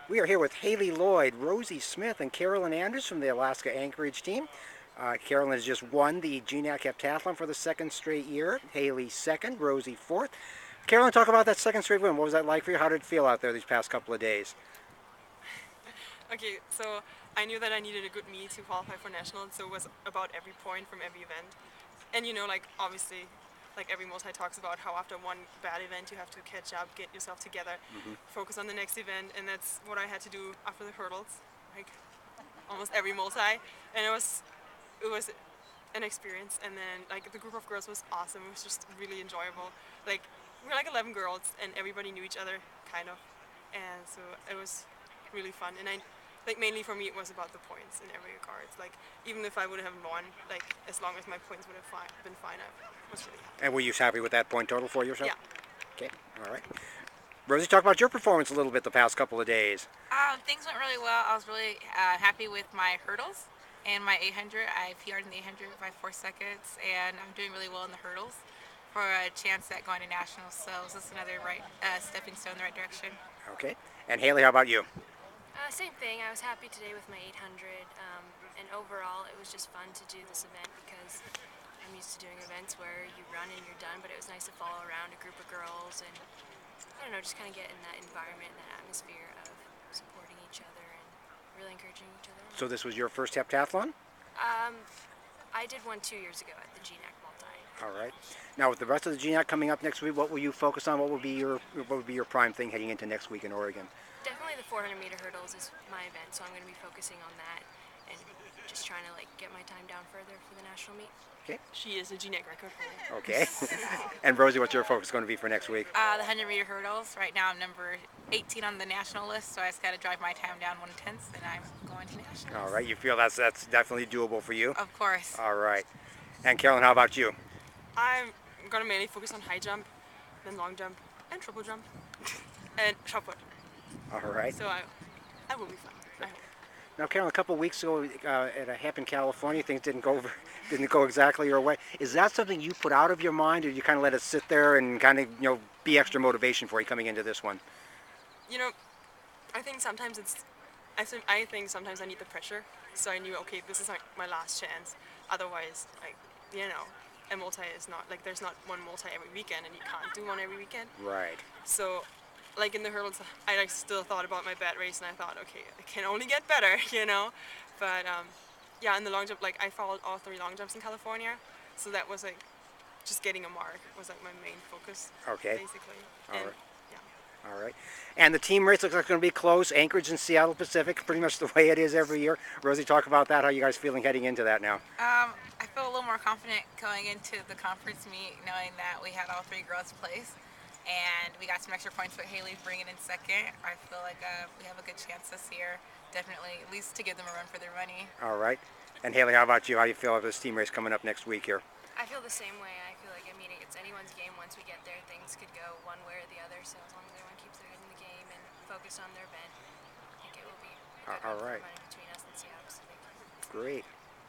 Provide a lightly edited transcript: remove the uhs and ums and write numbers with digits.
We are here with Haleigh Lloyd, Rosie Smith, and Karolin Anders from the Alaska Anchorage team. Karolin has just won the GNAC heptathlon for the second straight year. Haleigh second, Rosie fourth. Karolin, talk about that second straight win. What was that like for you? How did it feel out there these past couple of days? Okay, so I knew that I needed a good meet to qualify for nationals, so it was about every point from every event. And like obviously, like every multi talks about how after one bad event you have to catch up, get yourself together, focus on the next event, and that's what I had to do after the hurdles, like almost every multi. And it was an experience. And then like the group of girls was awesome. It was just really enjoyable. Like we were like 11 girls, and everybody knew each other kind of, and so it was really fun. And I like mainly for me it was about the points in every regard. Like even if I would have won, like as long as my points would have been fine, I was really happy. And were you happy with that point total for yourself? Yeah. Okay, all right. Rosie, talk about your performance a little bit the past couple of days. Things went really well. I was really happy with my hurdles and my 800. I PR'd in the 800 by 4 seconds, and I'm doing really well in the hurdles for a chance at going to nationals. So this is another stepping stone in the right direction. Okay. And Haleigh, how about you? Same thing. I was happy today with my 800, and overall it was just fun to do this event because I'm used to doing events where you run and you're done, but it was nice to follow around a group of girls and, I don't know, just kind of get in that environment, that atmosphere of supporting each other and really encouraging each other. So this was your first heptathlon? I did one 2 years ago at the GNAC multi. All right. Now, with the rest of the GNAC coming up next week, what will you focus on? What would be your prime thing heading into next week in Oregon? Definitely the 400-meter hurdles is my event, so I'm going to be focusing on that and just trying to get my time down further for the national meet. Okay. She is a GNAC record holder. Okay. And Rosie, what's your focus going to be for next week? The 100-meter hurdles. Right now I'm number 18 on the national list, so I just got to drive my time down 1/10, and I'm going to nationals. All right. You feel that's definitely doable for you? Of course. All right. And Karolin, how about you? I'm gonna mainly focus on high jump, then long jump, and triple jump, and shot put. All right. So I will be fine. I hope. Now, Karolin, a couple of weeks ago at a hep in California, things didn't go exactly your way. Is that something you put out of your mind, or you kind of let it sit there and kind of be extra motivation for you coming into this one? I think sometimes I think sometimes I need the pressure. So I knew, okay, this is like my last chance. Otherwise, a multi is not like there's not one multi every weekend, and you can't do one every weekend. Right. So, like in the hurdles, I still thought about my bad race, and I thought, okay, it can only get better, But yeah, in the long jump, like I followed all 3 long jumps in California, so that was like just getting a mark was like my main focus. Okay. Basically. All right. Yeah. All right. And the team race looks like it's going to be close. Anchorage and Seattle Pacific, pretty much the way it is every year. Rosie, talk about that. How you guys feeling heading into that now? I feel a little more confident going into the conference meet, knowing that we had all 3 girls place, and we got some extra points with Haleigh bringing in second. I feel like we have a good chance this year, definitely, at least to give them a run for their money. All right. And Haleigh, how about you? How do you feel about this team race coming up next week here? I feel the same way. I feel like, it's anyone's game once we get there. Things could go one way or the other, so as long as everyone keeps their head in the game and focus on their event, I think it will be a good All right. between us and Seattle Pacific. Great.